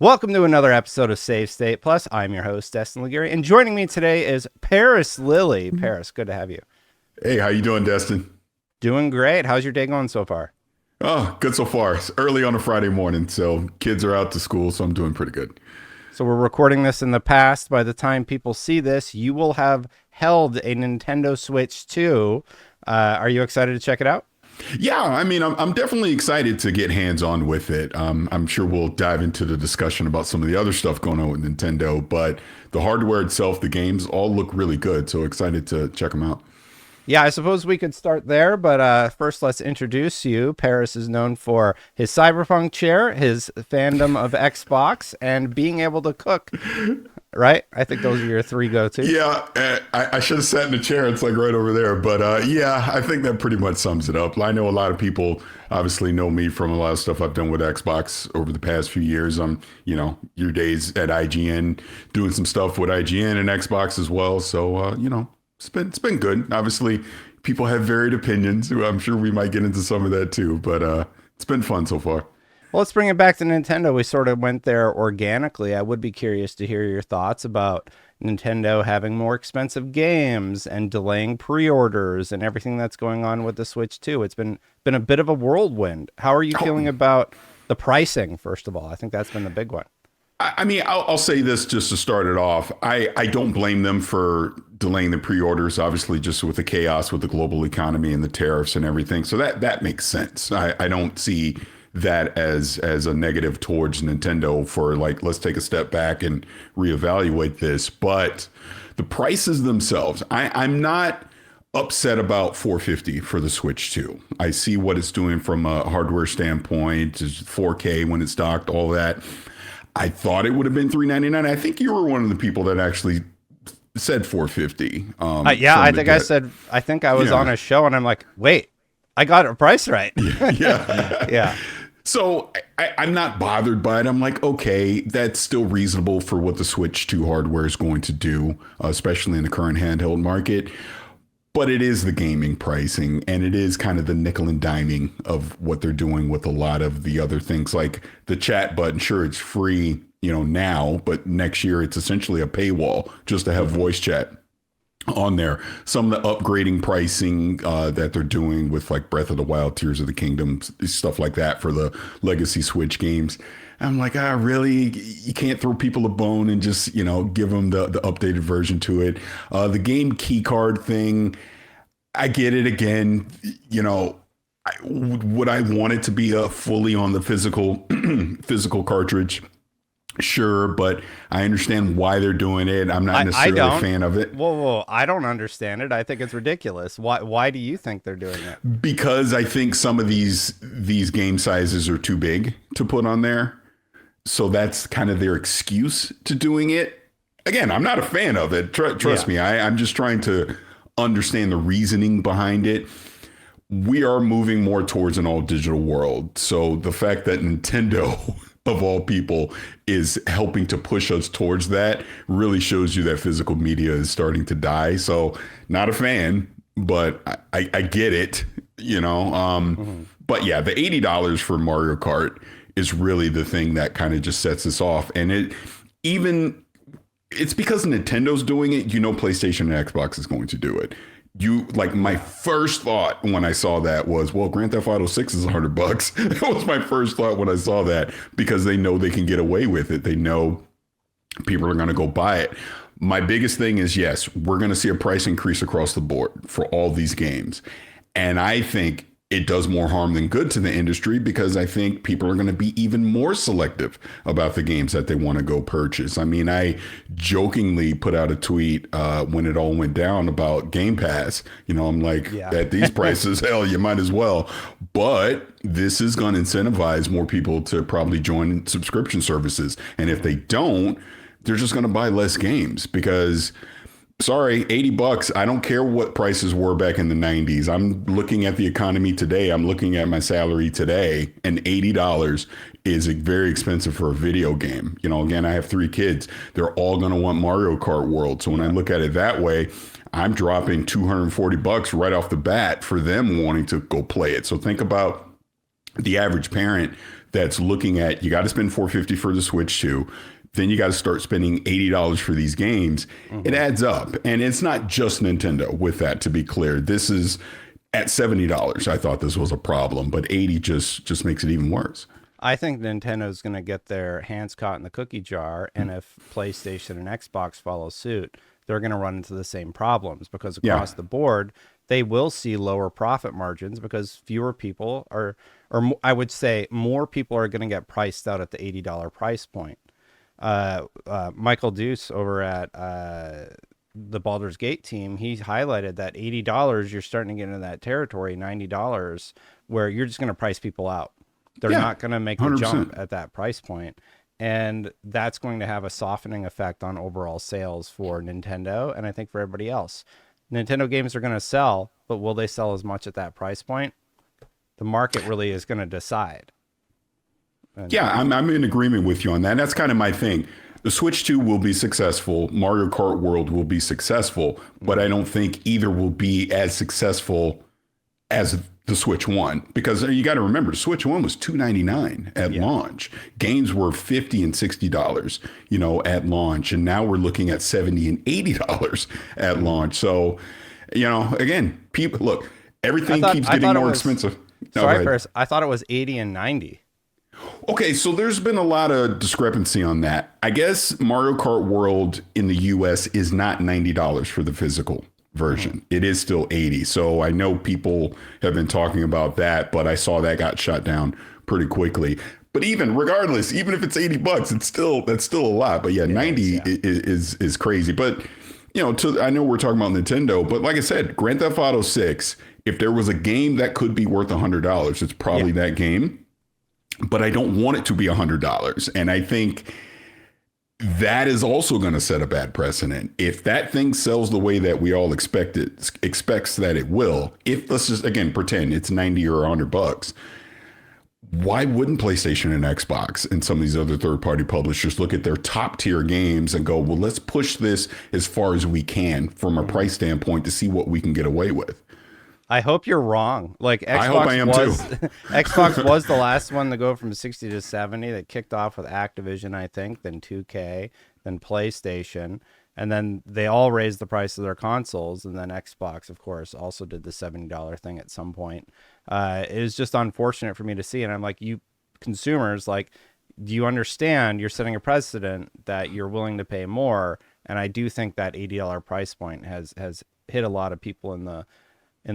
Welcome to another episode of Save State Plus. I'm your host, Destin, and joining me today is Parris Lily. Paris, good to have you. Hey, how you doing, Destin? Doing great. How's your day going so far? Oh, good so far. It's early on a Friday morning, so kids are out to school, so I'm doing pretty good. So we're recording this in the past. By the time people see this, you will have held a Nintendo Switch 2. Are you excited to check it out? Yeah, I'm definitely excited to get hands-on with it. I'm sure we'll dive into the discussion about some of the other stuff going on with Nintendo, but the hardware itself, the games all look really good, so excited to check them out. Yeah, I suppose we could start there, but first let's introduce you. Paris is known for his cyberpunk chair, his fandom of Xbox, and being able to cook, right? I think those are your three go-tos. Yeah, I should have sat in the chair. It's like right over there. But yeah, I think that pretty much sums it up. I know a lot of people obviously know me from a lot of stuff I've done with Xbox over the past few years. Your days at IGN, doing some stuff with IGN and Xbox as well. So, it's been good. Obviously, people have varied opinions. I'm sure we might get into some of that too. But it's been fun so far. Well, let's bring it back to Nintendo. We sort of went there organically. I would be curious to hear your thoughts about Nintendo having more expensive games and delaying pre-orders and everything that's going on with the Switch 2. It's been a bit of a whirlwind. How are you feeling about the pricing, first of all? I think that's been the big one. I'll say this just to start it off. I don't blame them for delaying the pre-orders, obviously, just with the chaos with the global economy and the tariffs and everything. So that makes sense. I don't see that as a negative towards Nintendo for let's take a step back and reevaluate this. But the prices themselves, I'm not upset about 450 for the Switch 2. I see what it's doing from a hardware standpoint, 4K when it's docked, all that. I thought it would have been 399. I think you were one of the people that actually said 450. Yeah, I think I was on a show and I'm like, wait, I got a price right. Yeah. Yeah. So I'm not bothered by it. I'm like, okay, that's still reasonable for what the Switch 2 hardware is going to do, especially in the current handheld market. But it is the gaming pricing, and it is kind of the nickel and diming of what they're doing with a lot of the other things, like the chat button. Sure, it's free, now, but next year it's essentially a paywall just to have voice chat on there. Some of the upgrading pricing that they're doing with like Breath of the Wild, Tears of the Kingdom, stuff like that for the legacy Switch games. I'm like, really? You can't throw people a bone and just, give them the updated version to it. The game key card thing, I get it again. Would I want it to be fully on the physical cartridge? Sure, but I understand why they're doing it. I'm not necessarily a fan of it. Whoa, I don't understand it. I think it's ridiculous. Why do you think they're doing it? Because I think some of these game sizes are too big to put on there. So that's kind of their excuse to doing it. Again, I'm not a fan of it. Trust me. I'm just trying to understand the reasoning behind it. We are moving more towards an all digital world. So the fact that Nintendo, of all people, is helping to push us towards that really shows you that physical media is starting to die. So not a fan, but I get it, But yeah, the $80 for Mario Kart is really the thing that kind of just sets us off. And it's because Nintendo's doing it, PlayStation and Xbox is going to do it. My first thought when I saw that was, well, Grand Theft Auto 6 is $100. That was my first thought when I saw that, because they know they can get away with it. They know people are going to go buy it. My biggest thing is, yes, we're going to see a price increase across the board for all these games. And I think it does more harm than good to the industry, because I think people are going to be even more selective about the games that they want to go purchase. I jokingly put out a tweet when it all went down about Game Pass. I'm like, at these prices, hell, you might as well. But this is going to incentivize more people to probably join subscription services. And if they don't, they're just going to buy less games, because sorry, $80. I don't care what prices were back in the 90s. I'm looking at the economy today. I'm looking at my salary today, and $80 is very expensive for a video game. Again, I have 3 kids. They're all going to want Mario Kart World. So when I look at it that way, I'm dropping $240 right off the bat for them wanting to go play it. So think about the average parent that's looking at, you got to spend 450 for the Switch 2. Then you got to start spending $80 for these games. It adds up. And it's not just Nintendo with that, to be clear. This is at $70. I thought this was a problem, but 80 just makes it even worse. I think Nintendo's going to get their hands caught in the cookie jar, and if PlayStation and Xbox follow suit, they're going to run into the same problems because across the board, they will see lower profit margins because fewer people are, I would say more people are going to get priced out at the $80 price point. Michael Deuce over at the Baldur's Gate team, he highlighted that $80, you're starting to get into that territory, $90, where you're just going to price people out. They're not going to make the 100%. jump at that price point. And that's going to have a softening effect on overall sales for Nintendo and I think for everybody else. Nintendo games are going to sell, but will they sell as much at that price point? The market really is going to decide. And yeah, I'm in agreement with you on that. And that's kind of my thing. The Switch 2 will be successful. Mario Kart World will be successful, but I don't think either will be as successful as the Switch 1, because you got to remember, the Switch 1 was $299 at launch. Games were $50 and $60, at launch, and now we're looking at $70 and $80 at launch. So, again, people look, everything keeps getting more expensive. Sorry, Parris, I thought it was 80 and 90. Okay, so there's been a lot of discrepancy on that. I guess Mario Kart World in the US is not $90 for the physical version. It is still 80. So I know people have been talking about that, but I saw that got shut down pretty quickly. But regardless, even if it's $80, that's still a lot. But yeah, 90 is crazy. But I know we're talking about Nintendo, but like I said, Grand Theft Auto 6, if there was a game that could be worth $100, it's probably that game. But I don't want it to be $100. And I think that is also going to set a bad precedent. If that thing sells the way that we all expects that it will, if let's just again pretend it's 90 or $100, why wouldn't PlayStation and Xbox and some of these other third-party publishers look at their top tier games and go, well, let's push this as far as we can from a price standpoint to see what we can get away with? I hope you're wrong. Like Xbox I hope I am too. Xbox was the last one to go from 60 to 70. That kicked off with Activision, I think, then 2K, then PlayStation, and then they all raised the price of their consoles. And then Xbox, of course, also did the $70 thing at some point. It is just unfortunate for me to see. And I'm like, you consumers, like, do you understand you're setting a precedent that you're willing to pay more? And I do think that $80 price point has hit a lot of people in the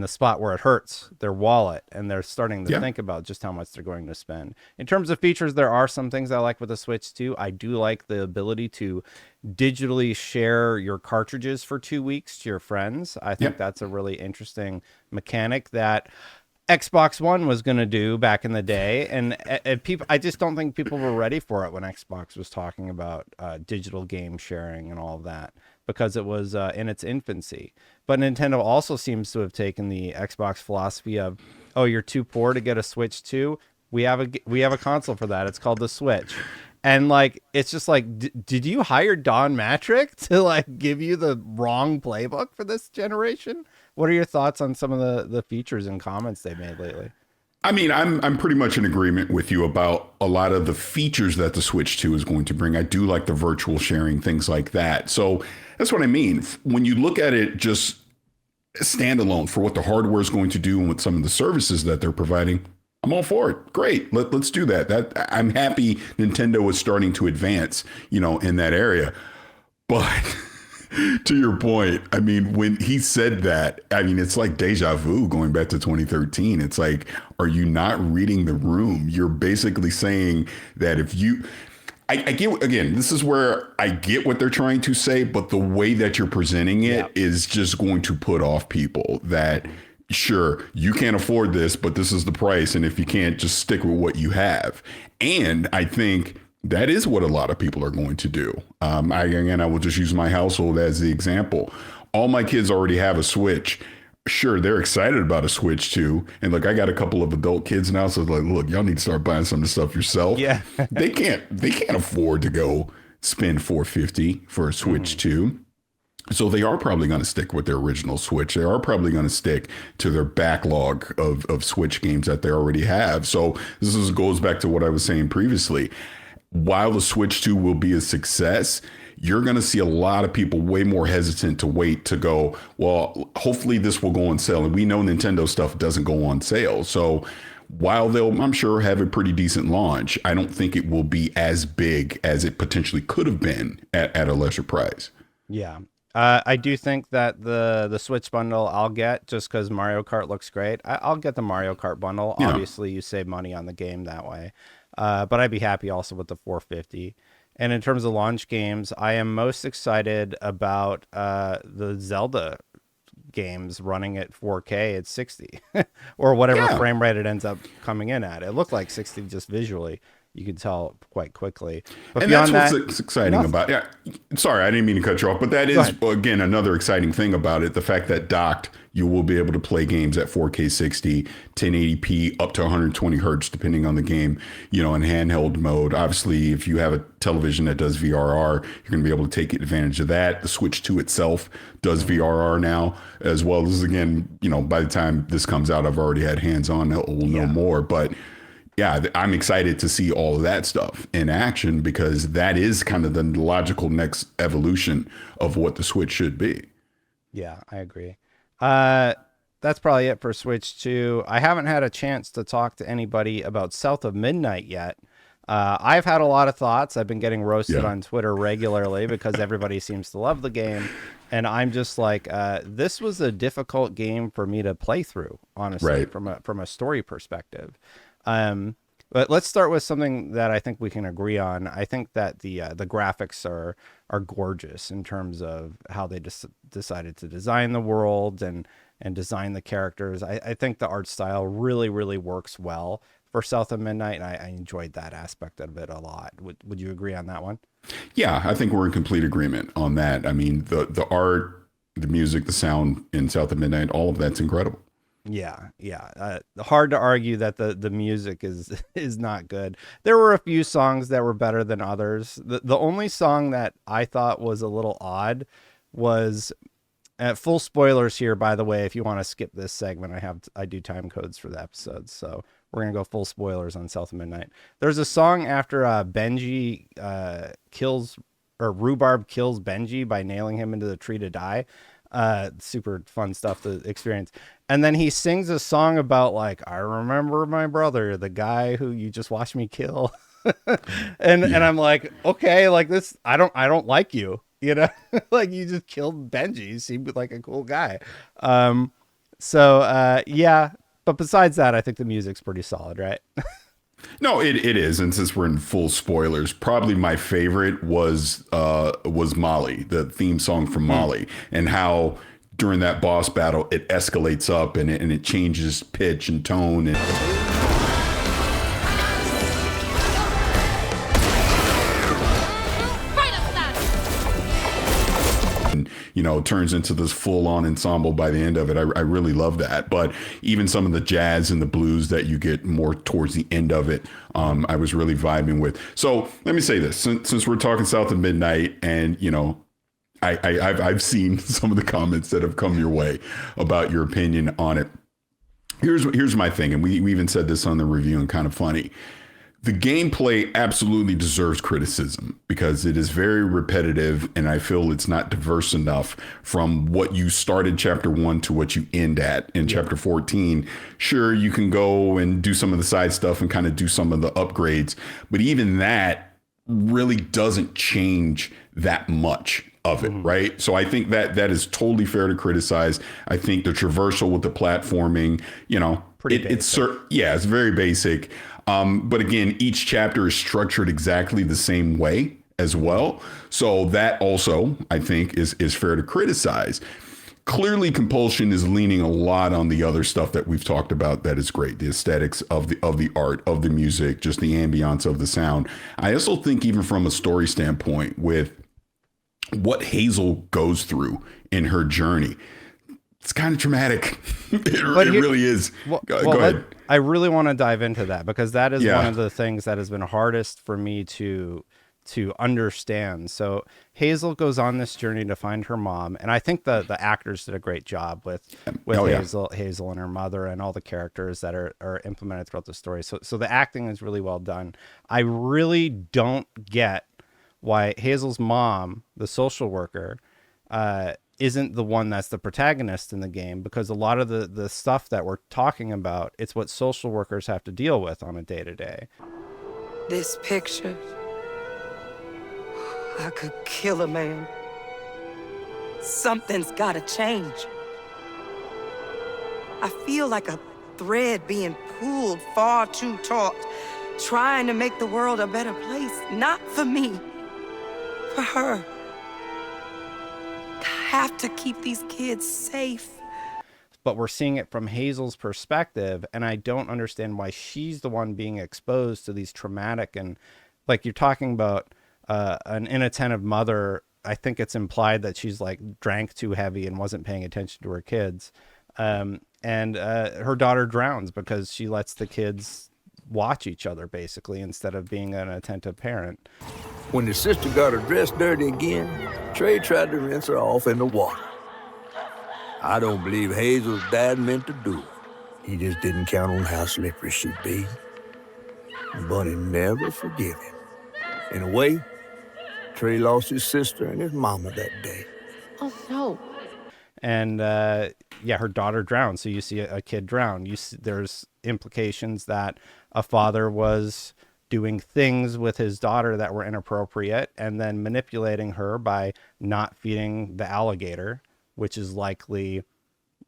spot where it hurts their wallet, and they're starting to think about just how much they're going to spend. In terms of features, there are some things I like with the Switch 2. I do like the ability to digitally share your cartridges for 2 weeks to your friends. I think that's a really interesting mechanic that Xbox One was going to do back in the day, and people, I just don't think people were ready for it when Xbox was talking about digital game sharing and all of that, because it was in its infancy. But Nintendo also seems to have taken the Xbox philosophy of, oh, you're too poor to get a Switch 2? We have a console for that. It's called the Switch. And like, it's just like, did you hire Don Matrick to like give you the wrong playbook for this generation? What are your thoughts on some of the features and comments they made lately? I mean, I'm pretty much in agreement with you about a lot of the features that the Switch 2 is going to bring. I do like the virtual sharing, things like that. So that's what I mean. When you look at it just standalone for what the hardware is going to do and with some of the services that they're providing, I'm all for it. Great. Let's do that. I'm happy Nintendo is starting to advance, in that area. But to your point, I mean, when he said that, I mean, it's like deja vu going back to 2013. It's like, are you not reading the room? You're basically saying that if you, I get, again, this is where I get what they're trying to say, but the way that you're presenting it is just going to put off people that, sure, you can't afford this, but this is the price. And if you can't, just stick with what you have. And I think that is what a lot of people are going to do. I will just use my household as the example. All my kids already have a Switch. Sure, they're excited about a Switch too. And look, I got a couple of adult kids now, so it's like, look, y'all need to start buying some of the stuff yourself. Yeah. They can't afford to go spend $450 for a Switch 2. So they are probably going to stick with their original Switch. They are probably going to stick to their backlog of Switch games that they already have. So goes back to what I was saying previously. While the Switch 2 will be a success, you're going to see a lot of people way more hesitant to wait to go, well, hopefully this will go on sale. And we know Nintendo stuff doesn't go on sale. So while they'll, I'm sure, have a pretty decent launch, I don't think it will be as big as it potentially could have been at a lesser price. Yeah. I do think that the Switch bundle I'll get just because Mario Kart looks great. I'll get the Mario Kart bundle. Yeah. Obviously, you save money on the game that way. But I'd be happy also with the 450. And in terms of launch games, I am most excited about the Zelda games running at 4K at 60 or whatever Yeah. frame rate it ends up coming in at. It looked like 60 just visually. You can tell quite quickly. But And that's beyond that, what's exciting nothing. about it. Yeah, sorry, I didn't mean to cut you off, but that Go is, ahead. again, another exciting thing about it. The fact that docked, you will be able to play games at 4K 60, 1080p, up to 120 hertz, depending on the game, in handheld mode. Obviously, if you have a television that does VRR, you're going to be able to take advantage of that. The Switch 2 itself does VRR now, as well as, again, by the time this comes out, I've already had hands on, we'll know more. But yeah, I'm excited to see all of that stuff in action because that is kind of the logical next evolution of what the Switch should be. Yeah, I agree. Uh, that's probably it for Switch 2. I haven't had a chance to talk to anybody about South of Midnight yet. I've had a lot of thoughts. I've been getting roasted Yeah. on Twitter regularly because everybody seems to love the game. And I'm just like, this was a difficult game for me to play through, honestly, Right. from a story perspective. But let's start with something that I think we can agree on. I think that the graphics are gorgeous in terms of how they decided to design the world and design the characters. I think the art style really works well for South of Midnight, and I enjoyed that aspect of it a lot. Would you agree on that one? Yeah, I think we're in complete agreement on that. I mean, the art, the music, the sound in South of Midnight, all of that's incredible. Yeah. Hard to argue that the music is is not good. There were a few songs that were better than others. The only song that I thought was a little odd was full spoilers here, by the way. If you want to skip this segment, I do time codes for the episodes, so we're gonna go full spoilers on South of Midnight. There's a song after Benji kills or Rhubarb kills Benji by nailing him into the tree to die. Super fun stuff to experience. And then he sings a song about like, I remember my brother, the guy who you just watched me kill. And I'm like, okay, like this, I don't like you, like you just killed Benji. You seemed like a cool guy. Yeah, but besides that, I think the music's pretty solid, right? No, it is. And since we're in full spoilers, probably my favorite was Molly, the theme song from Molly, and how during that boss battle it escalates up and it changes pitch and tone and turns into this full-on ensemble by the end of it. I really love that. But even some of the jazz and the blues that you get more towards the end of it, I was really vibing with. So let me say this: since we're talking South of Midnight, and I've seen some of the comments that have come your way about your opinion on it. Here's my thing, and we even said this on the review, and kind of funny. The gameplay absolutely deserves criticism because it is very repetitive, and I feel it's not diverse enough from what you started chapter 1 to what you end at in chapter 14. Sure, you can go and do some of the side stuff and kind of do some of the upgrades, but even that really doesn't change that much of it, right? So I think that is totally fair to criticize. I think the traversal with the platforming, Pretty it's very basic. But again, each chapter is structured exactly the same way as well. So that also, I think, is fair to criticize. Clearly, Compulsion is leaning a lot on the other stuff that we've talked about that is great. The aesthetics of the art, of the music, just the ambiance of the sound. I also think even from a story standpoint with what Hazel goes through in her journey, it's kind of traumatic. It really is. Go ahead. I really want to dive into that because that is Yeah. one of the things that has been hardest for me to understand. So Hazel goes on this journey to find her mom, and I think the actors did a great job with Oh, yeah. Hazel and her mother and all the characters that are implemented throughout the story. So the acting is really well done. I really don't get why Hazel's mom, the social worker, isn't the one that's the protagonist in the game, because a lot of the stuff that we're talking about, it's what social workers have to deal with on a day-to-day. This picture, I could kill a man. Something's gotta change. I feel like a thread being pulled far too taut, trying to make the world a better place. Not for me, for her. I have to keep these kids safe. But we're seeing it from Hazel's perspective, and I don't understand why she's the one being exposed to these traumatic, and like you're talking about an inattentive mother. I think it's implied that she's like drank too heavy and wasn't paying attention to her kids. And her daughter drowns because she lets the kids watch each other, basically, instead of being an attentive parent. When the sister got her dress dirty again, Trey tried to rinse her off in the water. I don't believe Hazel's dad meant to do it. He just didn't count on how slippery she'd be. But he never forgive him. In a way, Trey lost his sister and his mama that day. Oh, no. And yeah, her daughter drowned. So you see a kid drown. There's implications that a father was doing things with his daughter that were inappropriate, and then manipulating her by not feeding the alligator, which is likely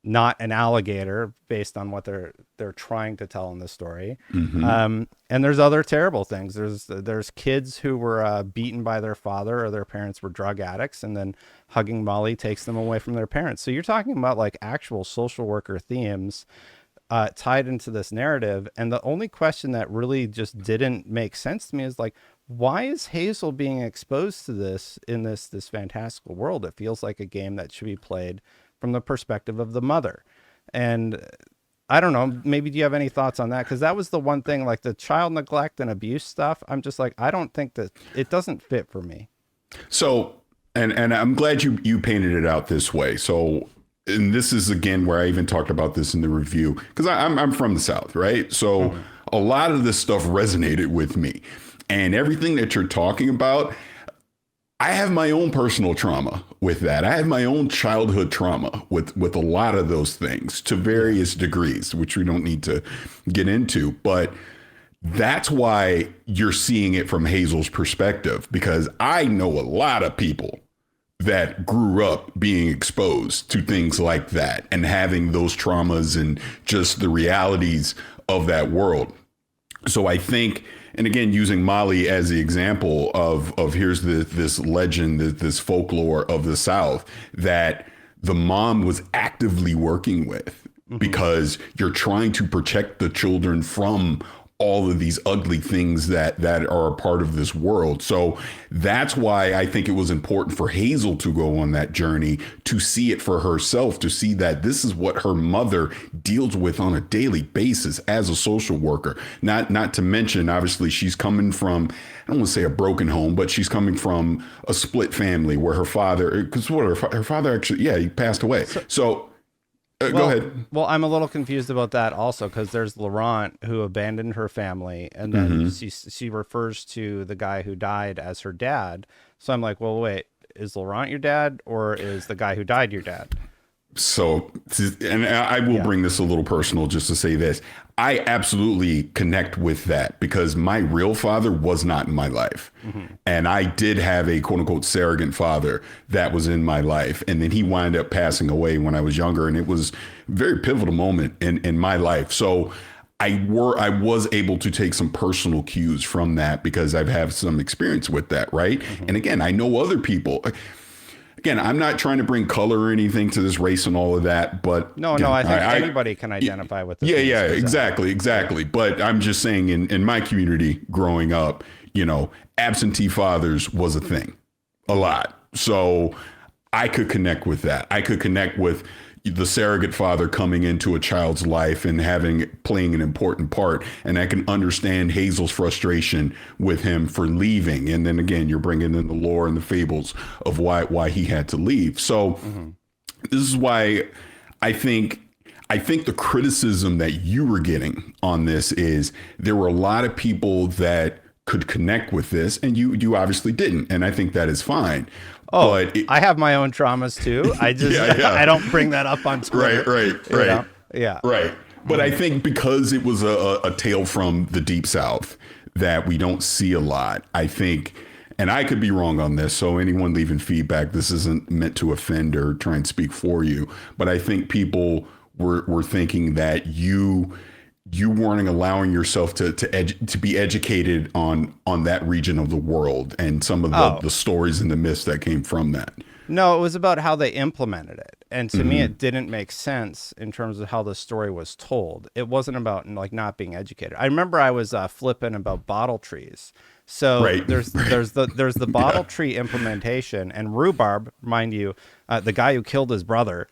not an alligator based on what they're trying to tell in the story. And there's other terrible things. There's kids who were beaten by their father, or their parents were drug addicts, and then hugging Molly takes them away from their parents. So you're talking about like actual social worker themes tied into this narrative. And the only question that really just didn't make sense to me is like, why is Hazel being exposed to this in this fantastical world? It feels like a game that should be played from the perspective of the mother. And I don't know, maybe do you have any thoughts on that? Because that was the one thing, like the child neglect and abuse stuff, I'm just like, I don't think that it doesn't fit for me. So, and I'm glad you painted it out this way. So, and this is again where I even talked about this in the review, because I'm from the South, right? So a lot of this stuff resonated with me, and everything that you're talking about, I have my own personal trauma with that. I have my own childhood trauma with a lot of those things to various degrees, which we don't need to get into. But that's why you're seeing it from Hazel's perspective, because I know a lot of people that grew up being exposed to things like that and having those traumas and just the realities of that world. So I think, and again, using Molly as the example of here's this legend, this folklore of the South that the mom was actively working with, because you're trying to protect the children from all of these ugly things that are a part of this world. So that's why I think it was important for Hazel to go on that journey, to see it for herself, to see that this is what her mother deals with on a daily basis as a social worker. Not to mention, obviously, she's coming from, I don't want to say a broken home, but she's coming from a split family where her father, because her father actually, yeah, he passed away. So go ahead. Well, I'm a little confused about that also, because there's Laurent, who abandoned her family, and then she refers to the guy who died as her dad. So I'm like, well, wait, is Laurent your dad, or is the guy who died your dad? So, and I will bring this a little personal just to say this. I absolutely connect with that, because my real father was not in my life. And I did have a quote unquote surrogate father that was in my life. And then he wound up passing away when I was younger. And it was a very pivotal moment in my life. So I was able to take some personal cues from that, because I've had some experience with that. Right. And again, I know other people. Again, I'm not trying to bring color or anything to this race and all of that, but no, I think anybody can identify with this. Yeah, exactly. But I'm just saying, in my community growing up, absentee fathers was a thing, a lot. So I could connect with that. I could connect with, the surrogate father coming into a child's life and playing an important part. And I can understand Hazel's frustration with him for leaving. And then again, you're bringing in the lore and the fables of why he had to leave. So this is why I think the criticism that you were getting on this is there were a lot of people that could connect with this, and you obviously didn't, and I think that is fine. Oh, but I have my own traumas too. I just I don't bring that up on Twitter. Right. Yeah. Right. But I think because it was a tale from the Deep South that we don't see a lot, I think, and I could be wrong on this, so anyone leaving feedback, this isn't meant to offend or try and speak for you, but I think people were thinking that you weren't allowing yourself to be educated on that region of the world and some of the stories and the myths that came from that. No, it was about how they implemented it. And to me, it didn't make sense in terms of how the story was told. It wasn't about like not being educated. I remember I was flipping about bottle trees. So there's the bottle tree implementation, and Rhubarb, mind you, the guy who killed his brother,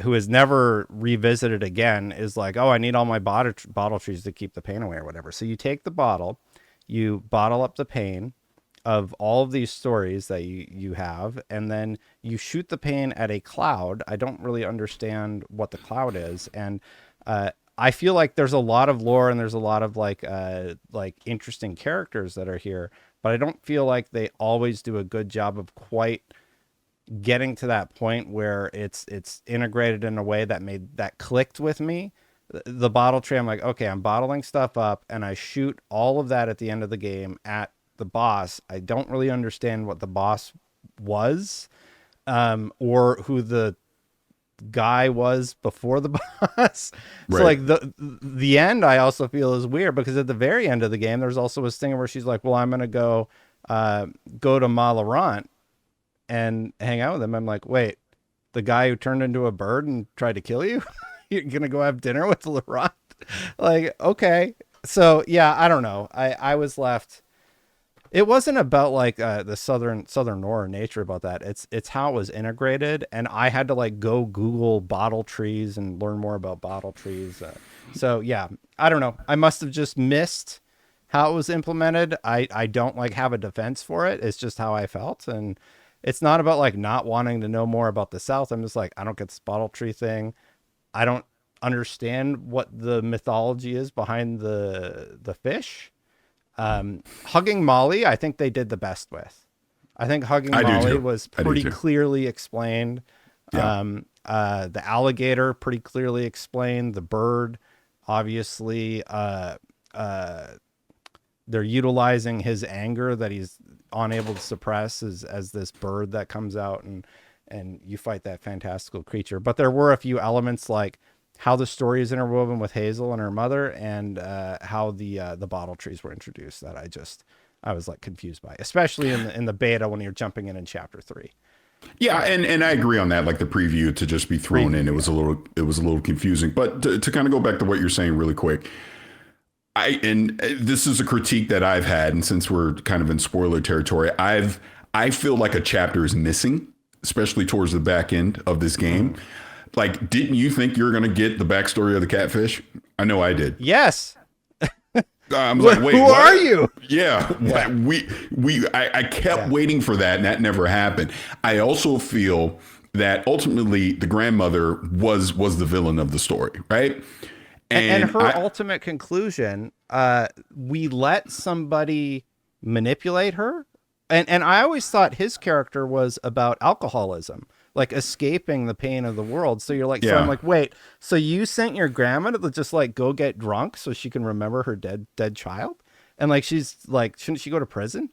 who is never revisited again, is like, oh, I need all my bottle trees to keep the pain away or whatever. So you take the bottle, you bottle up the pain of all of these stories that you have, and then you shoot the pain at a cloud. I don't really understand what the cloud is. And I feel like there's a lot of lore and there's a lot of like interesting characters that are here, but I don't feel like they always do a good job of quite getting to that point where it's integrated in a way that clicked with me. The bottle tree, I'm like, okay, I'm bottling stuff up and I shoot all of that at the end of the game at the boss. I don't really understand what the boss was, or who the guy was before the boss. So like the end I also feel is weird, because at the very end of the game there's also a thing where she's like, well, I'm gonna go to Malorant and hang out with him. I'm like, wait, the guy who turned into a bird and tried to kill you? You're gonna go have dinner with Laurent? Like, okay. So yeah, I don't know. I was left. It wasn't about like the southern lore nature about that. It's how it was integrated, and I had to like go Google bottle trees and learn more about bottle trees. So yeah, I don't know. I must have just missed how it was implemented. I don't like have a defense for it. It's just how I felt, and it's not about like not wanting to know more about the South. I'm just like, I don't get this bottle tree thing. I don't understand what the mythology is behind the fish. Hugging Molly, I think they did the best with. I think Hugging Molly was pretty clearly explained. Yeah. The alligator, pretty clearly explained. The bird, obviously, they're utilizing his anger that he's unable to suppress as this bird that comes out and you fight that fantastical creature. But there were a few elements like how the story is interwoven with Hazel and her mother, and how the bottle trees were introduced that I was like confused by, especially in the beta when you're jumping in chapter 3. Yeah, and I agree on that. Like the preview to just be thrown in, it was a little confusing. But to kind of go back to what you're saying really quick, and this is a critique that I've had, and since we're kind of in spoiler territory, I feel like a chapter is missing, especially towards the back end of this game. Mm-hmm. Like, didn't you think you were going to get the backstory of the catfish? I know I did. Yes. I'm like, wait, who what? are you? Yeah. I kept waiting for that, and that never happened. I also feel that ultimately the grandmother was the villain of the story, right? And her ultimate conclusion, we let somebody manipulate her. And I always thought his character was about alcoholism, like escaping the pain of the world. So you're like, so I'm like, wait, so you sent your grandma to just like go get drunk so she can remember her dead child? And like, she's like, shouldn't she go to prison?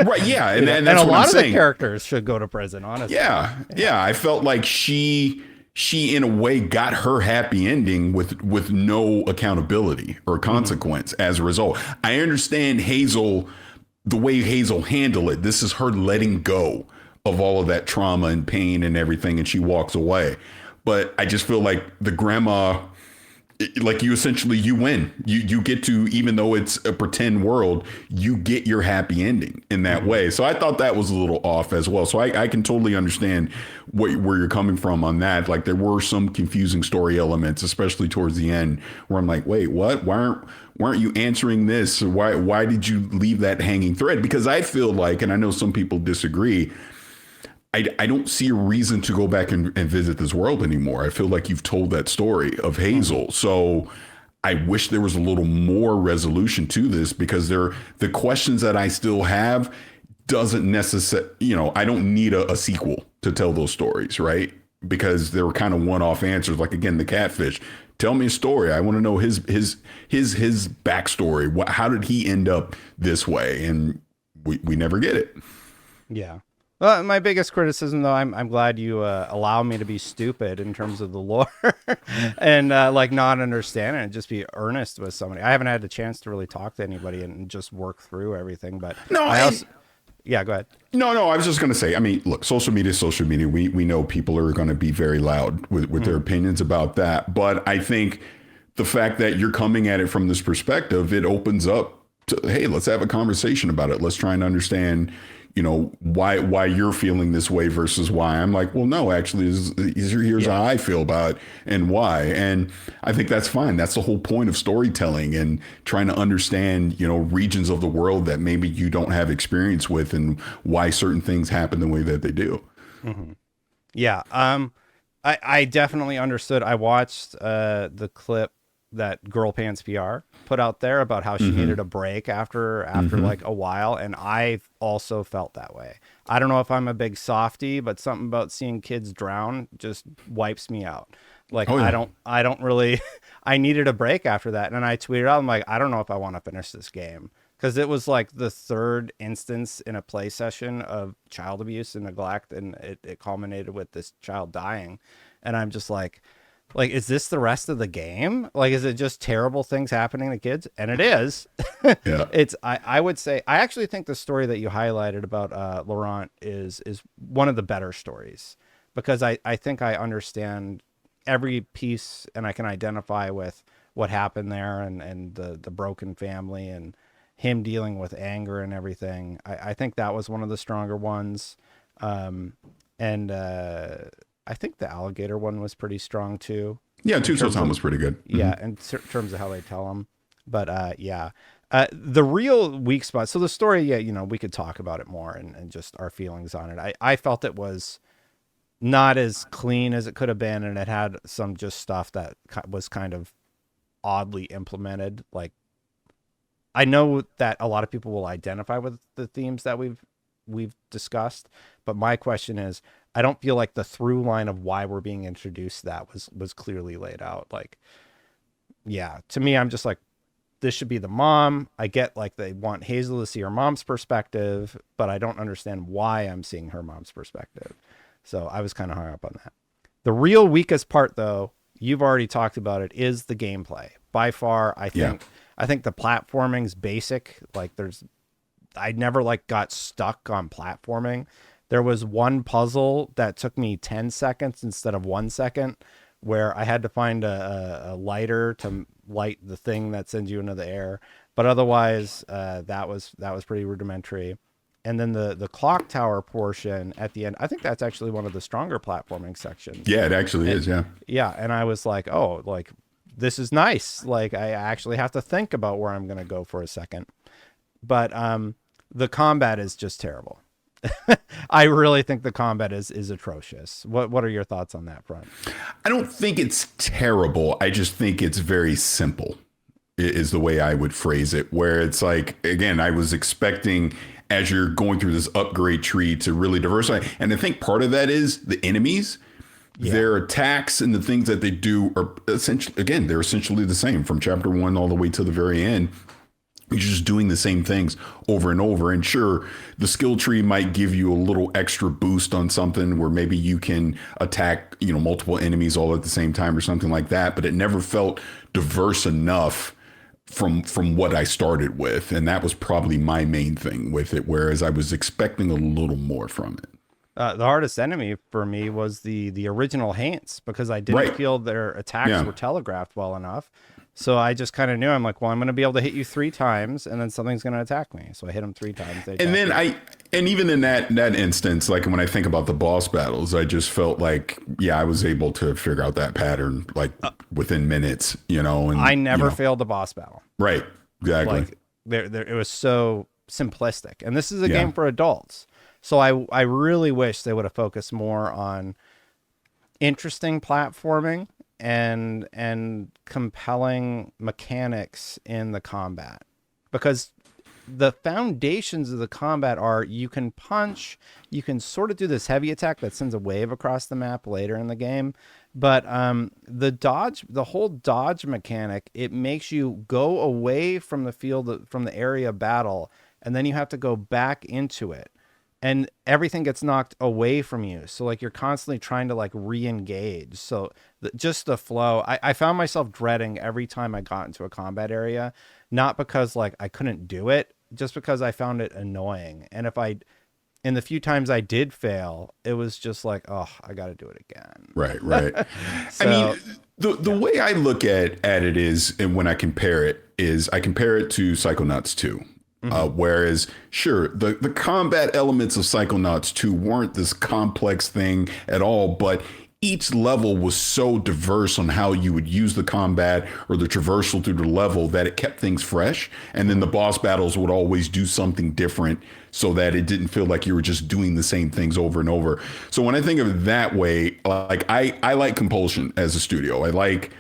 Right. Yeah. And that's and a what lot I'm of saying. the characters should go to prison, honestly. Yeah. I felt like she in a way got her happy ending with no accountability or consequence as a result. I understand the way Hazel handled it. This is her letting go of all of that trauma and pain and everything, and she walks away. But I just feel like the grandma like you essentially you win. You get to, even though it's a pretend world, you get your happy ending in that way. So I thought that was a little off as well. So I can totally understand where you're coming from on that. Like there were some confusing story elements, especially towards the end, where I'm like, wait, what? Why aren't you answering this? Why did you leave that hanging thread? Because I feel like, and I know some people disagree, I don't see a reason to go back and visit this world anymore. I feel like you've told that story of Hazel. So I wish there was a little more resolution to this, because the questions that I still have doesn't necessarily, I don't need a sequel to tell those stories, right? Because they were kind of one-off answers. Like, again, the catfish. Tell me a story. I want to know his backstory. How did he end up this way? And we never get it. Yeah. Well, my biggest criticism, though, I'm glad you allow me to be stupid in terms of the lore and like not understand it and just be earnest with somebody. I haven't had the chance to really talk to anybody and just work through everything. But yeah, go ahead. No, I was just going to say, I mean, look, social media is social media. We know people are going to be very loud with their opinions about that. But I think the fact that you're coming at it from this perspective, it opens up to, hey, let's have a conversation about it. Let's try and understand, why you're feeling this way versus why. I'm like, well, no, actually, here's how I feel about it and why. And I think that's fine. That's the whole point of storytelling and trying to understand, regions of the world that maybe you don't have experience with and why certain things happen the way that they do. Mm-hmm. Yeah. I definitely understood. I watched the clip that Girl Pants PR put out there about how she needed a break after like a while. And I also felt that way. I don't know if I'm a big softie, but something about seeing kids drown just wipes me out. Like, I don't really, I needed a break after that. And I tweeted out, I'm like, I don't know if I want to finish this game. Cause it was like the third instance in a play session of child abuse and neglect. And it culminated with this child dying. And I'm just like, is this the rest of the game? Like, is it just terrible things happening to kids? And it is. Yeah. I would say, I actually think the story that you highlighted about Laurent is one of the better stories, because I think I understand every piece and I can identify with what happened there and the broken family and him dealing with anger and everything. I think that was one of the stronger ones. I think the alligator one was pretty strong too. Yeah, Tuso Tom was pretty good. Yeah, in terms of how they tell them. But yeah, the real weak spot. So the story, yeah, we could talk about it more and just our feelings on it. I felt it was not as clean as it could have been, and it had some just stuff that was kind of oddly implemented. Like, I know that a lot of people will identify with the themes that we've discussed, but my question is, I don't feel like the through line of why we're being introduced to that was clearly laid out. Like, yeah, to me, I'm just like, this should be the mom. I get like they want Hazel to see her mom's perspective, but I don't understand why I'm seeing her mom's perspective. So I was kind of hung up on that. The real weakest part, though, you've already talked about it, is the gameplay. By far, I think the platforming's basic. Like, I never like got stuck on platforming. There was one puzzle that took me 10 seconds instead of 1 second, where I had to find a lighter to light the thing that sends you into the air. But otherwise, that was pretty rudimentary. And then the clock tower portion at the end, I think that's actually one of the stronger platforming sections. Yeah, it actually is. Yeah. Yeah. And I was like, oh, like, this is nice. Like, I actually have to think about where I'm going to go for a second. But the combat is just terrible. I really think the combat is atrocious. What are your thoughts on that front? I don't think it's terrible. I just think it's very simple, is the way I would phrase it, where it's like, again, I was expecting, as you're going through this upgrade tree, to really diversify. And I think part of that is the enemies. Yeah. Their attacks and the things that they do are essentially, again, they're essentially the same from chapter 1 all the way to the very end. You're just doing the same things over and over. And sure, the skill tree might give you a little extra boost on something where maybe you can attack, multiple enemies all at the same time or something like that. But it never felt diverse enough from what I started with. And that was probably my main thing with it, whereas I was expecting a little more from it. The hardest enemy for me was the original Haints because I didn't Right. feel their attacks Yeah. were telegraphed well enough. So I just kind of knew I'm like, well, I'm going to be able to hit you 3 times, and then something's going to attack me. So I hit them 3 times. They And attacked then me. and even in that instance, like when I think about the boss battles, I just felt like, yeah, I was able to figure out that pattern like within minutes, and I never failed the boss battle. right, exactly, Like it was so simplistic, and this is a yeah, game for adults. So I really wish they would have focused more on interesting platforming and compelling mechanics in the combat, because the foundations of the combat are you can punch, you can sort of do this heavy attack that sends a wave across the map later in the game, but the whole dodge mechanic, it makes you go away from the field, from the area of battle, and then you have to go back into it, and everything gets knocked away from you. So like you're constantly trying to like re-engage. So just the flow, I found myself dreading every time I got into a combat area, not because like I couldn't do it, just because I found it annoying. And in the few times I did fail, it was just like, oh, I got to do it again. right. So, I mean, the way I look at it is, and when I compare it, is I compare it to Psychonauts 2. Whereas, sure, the combat elements of Psychonauts 2 weren't this complex thing at all, but each level was so diverse on how you would use the combat or the traversal through the level that it kept things fresh. And then the boss battles would always do something different so that it didn't feel like you were just doing the same things over and over. So when I think of it that way, like I like Compulsion as a studio. I like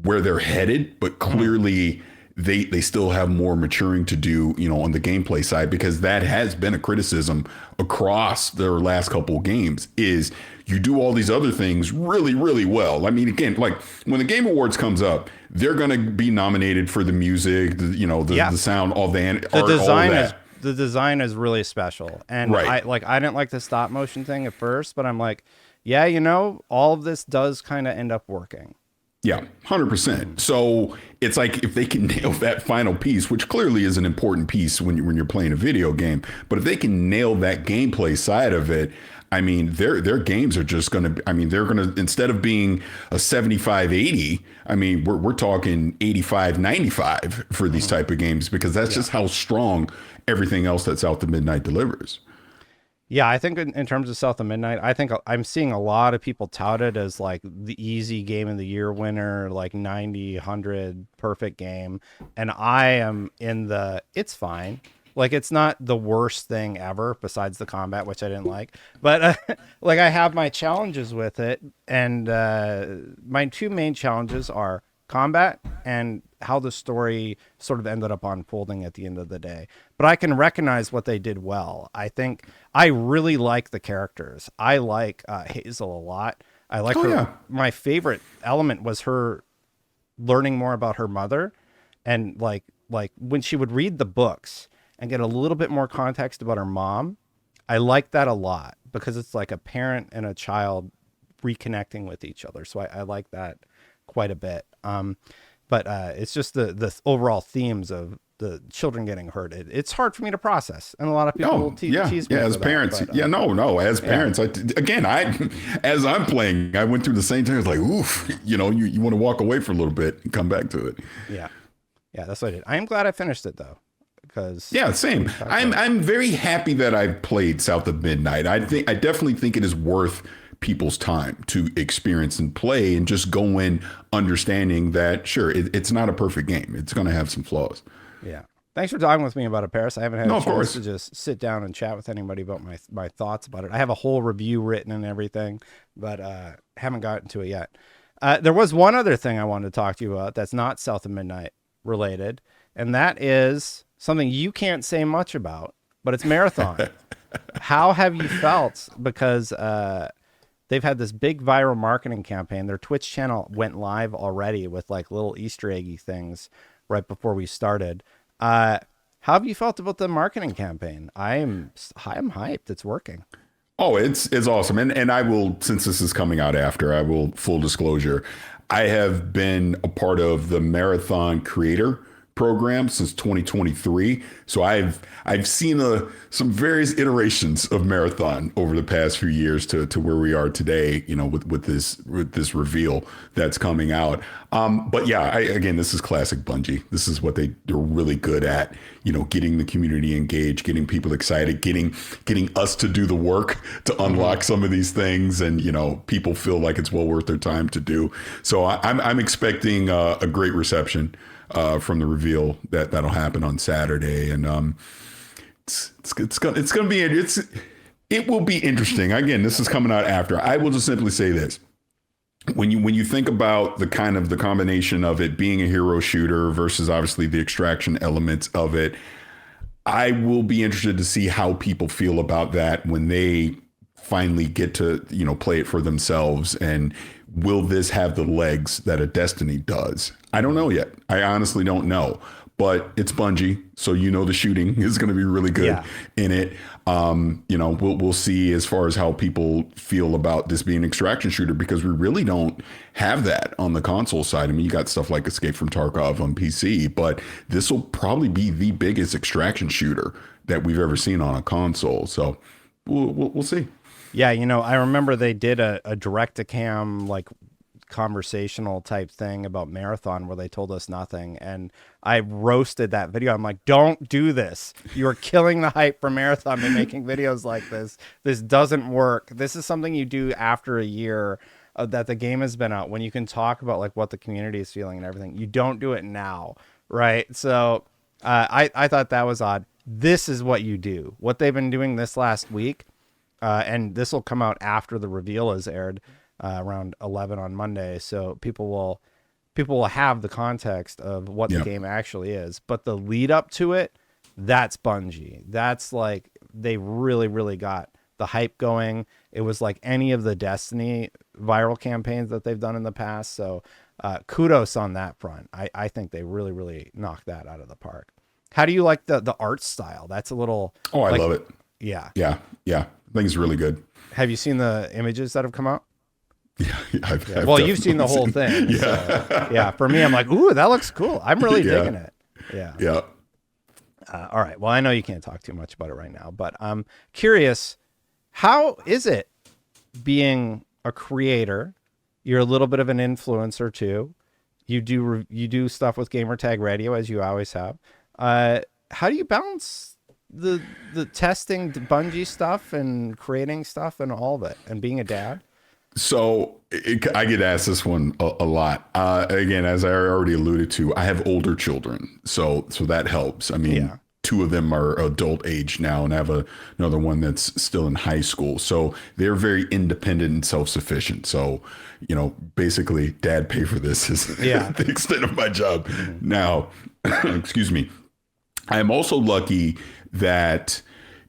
where they're headed, but clearly they still have more maturing to do, on the gameplay side, because that has been a criticism across their last couple of games is you do all these other things really, really well. I mean, again, like when the Game Awards comes up, they're going to be nominated for the music, the sound, all the art, all of that. The design is really special. And Right. I didn't like the stop motion thing at first, but I'm like, yeah, all of this does kind of end up working. Yeah, 100%. So it's like if they can nail that final piece, which clearly is an important piece when you're playing a video game, but if they can nail that gameplay side of it, I mean, their games are just going to, I mean, they're going to, instead of being a 75-80, I mean, we're talking 85-95 for these type of games, because that's just how strong everything else that's out the Midnight delivers. Yeah, I think in terms of South of Midnight, I think I'm seeing a lot of people tout it as like the easy game of the year winner, like 90, 100 perfect game. And I am it's fine. Like it's not the worst thing ever besides the combat, which I didn't like. But like I have my challenges with it. And my two main challenges are combat and how the story sort of ended up unfolding at the end of the day. But I can recognize what they did well. I think I really like the characters. I like Hazel a lot. I like her. Yeah. My favorite element was her learning more about her mother, and like when she would read the books and get a little bit more context about her mom. I like that a lot because it's like a parent and a child reconnecting with each other. So I like that quite a bit. But it's just the overall themes of the children getting hurt. It's hard for me to process, and a lot of people will tease me as for parents. that, but, As parents, as I'm playing, I went through the same thing. I was like, oof, you want to walk away for a little bit and come back to it. yeah, that's what I did. I am glad I finished it though, because Same. I'm very happy that I played South of Midnight. I definitely think it is worth people's time to experience and play, and just go in understanding that sure, it's not a perfect game. It's going to have some flaws. Yeah. Thanks for talking with me about it, Parris. I haven't had a of chance course. to just sit down and chat with anybody about my thoughts about it. I have a whole review written and everything, but haven't gotten to it yet. There was one other thing I wanted to talk to you about that's not South of Midnight related, and that is something you can't say much about, but it's Marathon. How have you felt? Because they've had this big viral marketing campaign. Their Twitch channel went live already with like little Easter eggy things right before we started. How have you felt about the marketing campaign? I'm hyped. It's working. Oh, it's awesome. And I will, since this is coming out after, I will, full disclosure, I have been a part of the Marathon creator program since 2023. So I've seen some various iterations of marathon over the past few years to where we are today, with this reveal that's coming out. But yeah, again, this is classic Bungie. This is what they're really good at, getting the community engaged, getting people excited, getting us to do the work to unlock some of these things, and people feel like it's well worth their time to do. So I'm expecting a great reception from the reveal that'll happen on Saturday, and it will be interesting. Again, this is coming out after. I will just simply say this: when you think about the combination of it being a hero shooter versus obviously the extraction elements of it, I will be interested to see how people feel about that when they finally get to play it for themselves, and will this have the legs that a Destiny does? I don't know yet. I honestly don't know, but it's Bungie, so the shooting is going to be really good in it. We'll see as far as how people feel about this being an extraction shooter, because we really don't have that on the console side. I mean, you got stuff like Escape from Tarkov on PC, but this will probably be the biggest extraction shooter that we've ever seen on a console. So we'll see. Yeah, I remember they did a direct-to-cam, like, conversational type thing about Marathon where they told us nothing, and I roasted that video. I'm like, don't do this. You are killing the hype for Marathon by making videos like this. This doesn't work. This is something you do after a year that the game has been out, when you can talk about, like, what the community is feeling and everything. You don't do it now, right? So I thought that was odd. This is what you do. What they've been doing this last week, and this will come out after the reveal is aired, around 11 on Monday. So people will have the context of what the game actually is. But the lead up to it, that's Bungie. That's like, they really, really got the hype going. It was like any of the Destiny viral campaigns that they've done in the past. So kudos on that front. I think they really, really knocked that out of the park. How do you like the art style? That's a little... Oh, I love it. Yeah. Yeah. I think it's really good. Have you seen the images that have come out? Yeah. Well, you've seen the whole thing. Yeah. So, yeah. For me, I'm like, ooh, that looks cool. I'm really digging it. Yeah. Yeah. All right. Well, I know you can't talk too much about it right now, but I'm curious, how is it being a creator? You're a little bit of an influencer too. You do stuff with Gamertag Radio, as you always have. How do you balance the testing Bungie stuff and creating stuff and all of it, and being a dad? So I get asked this one a lot. Again, as I already alluded to, I have older children, so that helps. I mean, two of them are adult age now, and I have another one that's still in high school. So they're very independent and self-sufficient. So, basically, Dad, pay for this is the extent of my job. Now, excuse me. I am also lucky that,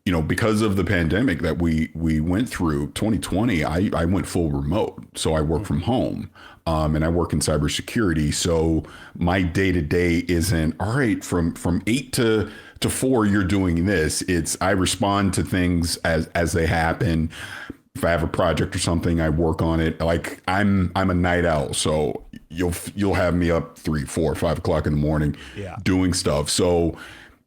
because of the pandemic that we went through 2020, I went full remote. So I work from home, and I work in cybersecurity. So my day to day isn't, all right, from 8 to 4, you're doing this. It's, I respond to things as they happen. If I have a project or something, I work on it. Like I'm a night owl. So you'll have me up 3, 4, 5 o'clock in the morning doing stuff. So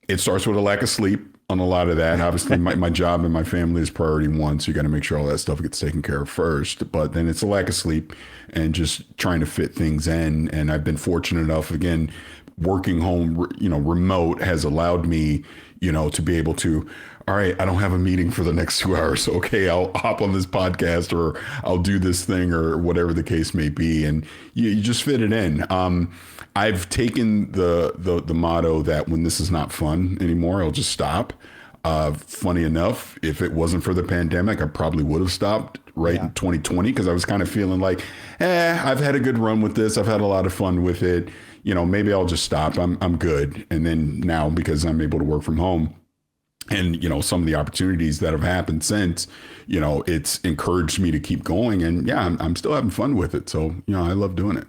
it starts with a lack of sleep on a lot of that. Obviously, my job and my family is priority one, so you got to make sure all that stuff gets taken care of first. But then it's a lack of sleep and just trying to fit things in. And I've been fortunate enough, again, working home, remote has allowed me, to be able to, all right, I don't have a meeting for the next 2 hours. So, okay, I'll hop on this podcast, or I'll do this thing, or whatever the case may be. And you just fit it in. I've taken the motto that when this is not fun anymore, I'll just stop. Funny enough, if it wasn't for the pandemic, I probably would have stopped in 2020, because I was kind of feeling like, I've had a good run with this. I've had a lot of fun with it. Maybe I'll just stop. I'm good. And then now, because I'm able to work from home, and, some of the opportunities that have happened since, it's encouraged me to keep going. And I'm still having fun with it. So, I love doing it.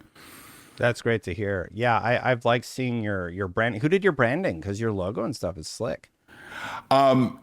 That's great to hear. Yeah, I've liked seeing your branding. Who did your branding? Because your logo and stuff is slick. God,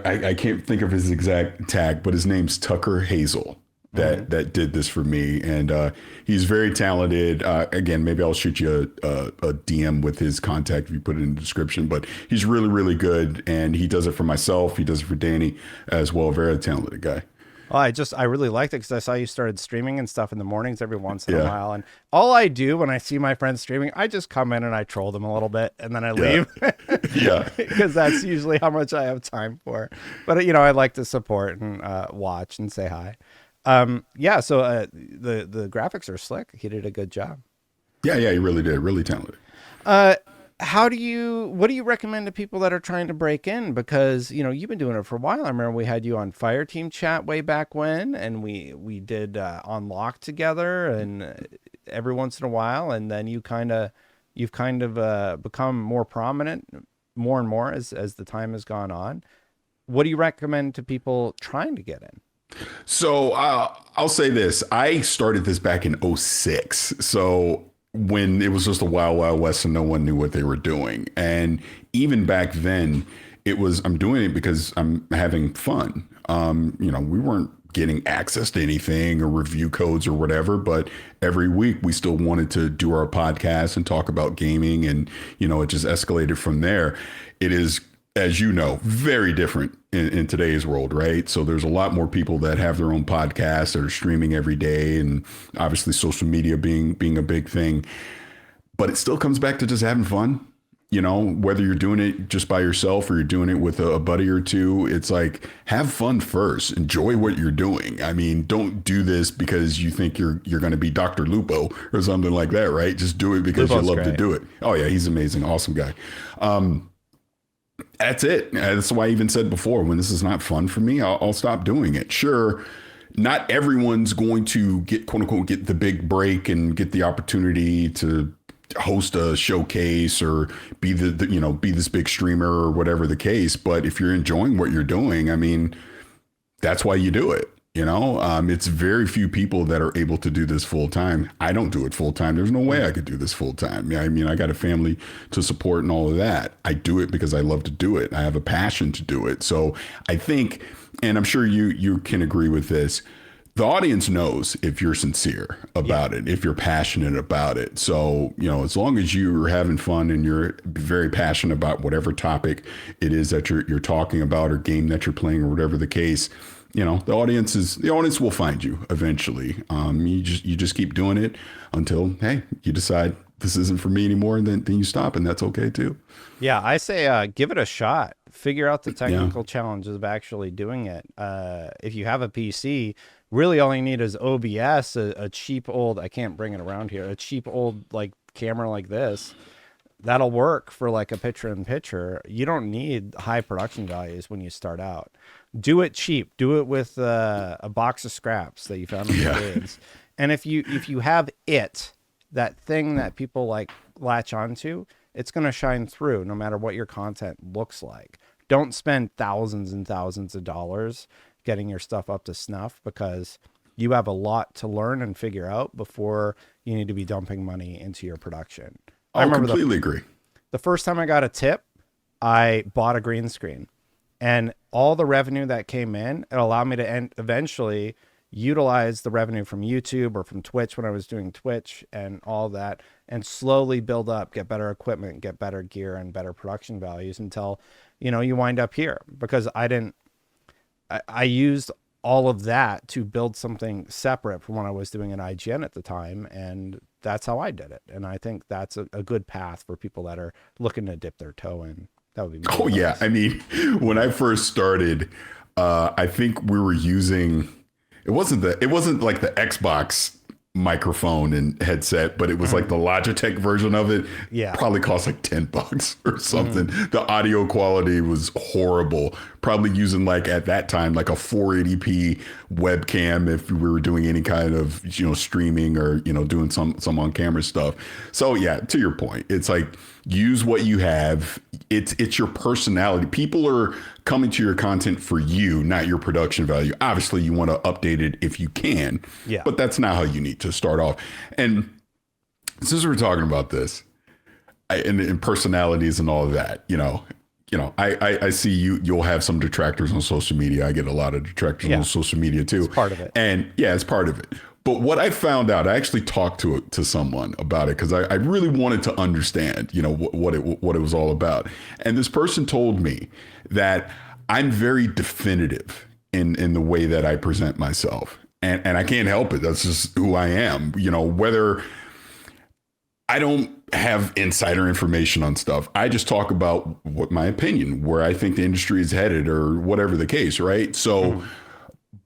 I can't think of his exact tag, but his name's Tucker Hazel. that did this for me, and he's very talented. Again, maybe I'll shoot you a DM with his contact if you put it in the description. But he's really, really good, and he does it for myself. He does it for Danny as well. Very talented guy. Well, I really liked it because I saw you started streaming and stuff in the mornings every once in a while. And all I do when I see my friends streaming, I just come in and I troll them a little bit and then I leave. Yeah. Because that's usually how much I have time for. But, I like to support and watch and say hi. So the graphics are slick. He did a good job. Yeah, he really did. Really talented. What do you recommend to people that are trying to break in? Because, you've been doing it for a while. I remember we had you on Fire Team Chat way back when, and we did Unlock together and every once in a while. And then you've kind of become more prominent more and more as the time has gone on. What do you recommend to people trying to get in? So I'll say this. I started this back in '06. So when it was just a wild, wild west and no one knew what they were doing. And even back then, I'm doing it because I'm having fun. We weren't getting access to anything or review codes or whatever, but every week we still wanted to do our podcast and talk about gaming. And, it just escalated from there. It is, as you know, very different in today's world, right? So there's a lot more people that have their own podcasts that are streaming every day, and obviously social media being a big thing. But it still comes back to just having fun. Whether you're doing it just by yourself or you're doing it with a buddy or two, it's like, have fun first. Enjoy what you're doing. I mean, don't do this because you think you're going to be Dr. Lupo or something like that, right? Just do it because Lupo's you love great. to do it. Oh yeah, he's amazing. Awesome guy. That's it. That's why I even said before, when this is not fun for me, I'll stop doing it. Sure, not everyone's going to get, quote unquote, get the big break and get the opportunity to host a showcase or be be this big streamer or whatever the case. But if you're enjoying what you're doing, I mean, that's why you do it. It's very few people that are able to do this full time. I don't do it full time. There's no way I could do this full time. I mean, I got a family to support and all of that. I do it because I love to do it. I have a passion to do it. So I think, and I'm sure you can agree with this, the audience knows if you're sincere about it, if you're passionate about it. So, as long as you're having fun and you're very passionate about whatever topic it is that you're talking about or game that you're playing or whatever the case, the audience will find you eventually. You just keep doing it until, hey, you decide this isn't for me anymore, and then you stop, and that's okay too. Yeah, I say give it a shot. Figure out the technical challenges of actually doing it. If you have a PC, really all you need is OBS, a cheap old, I can't bring it around here, a cheap old like camera like this. That'll work for like a picture-in-picture. You don't need high production values when you start out. Do it cheap. Do it with a box of scraps that you found in the kids. And if you have that thing that people like latch onto, it's going to shine through no matter what your content looks like. Don't spend thousands and thousands of dollars getting your stuff up to snuff, because you have a lot to learn and figure out before you need to be dumping money into your production. I completely agree. The first time I got a tip, I bought a green screen, and all the revenue that came in, it allowed me to eventually utilize the revenue from YouTube or from Twitch when I was doing Twitch and all that, and slowly build up, get better equipment, get better gear and better production values until, you wind up here. Because I used all of that to build something separate from what I was doing at IGN at the time, and that's how I did it. And I think that's a good path for people that are looking to dip their toe in. That would be Oh yeah, I mean, when I first started, I think we were using, it wasn't like the Xbox microphone and headset, but it was like the Logitech version of it. Yeah, probably cost like $10 or something. The audio quality was horrible. Probably using like at that time like a 480p webcam if we were doing any kind of streaming or doing some on camera stuff. So yeah, to your point, it's like use what you have. It's your personality. People are coming to your content for you, not your production value. Obviously, you want to update it if you can. Yeah, but that's not how you need to start off. And since we're talking about this and personalities and all of that, I see you'll have some detractors on social media. I get a lot of detractors on social media too. It's part of it. And yeah, it's part of it. But what I found out, I actually talked to someone about it because I really wanted to understand, what it was all about. And this person told me that I'm very definitive in the way that I present myself. And I can't help it. That's just who I am. Whether I don't have insider information on stuff, I just talk about what my opinion, where I think the industry is headed or whatever the case, right? So,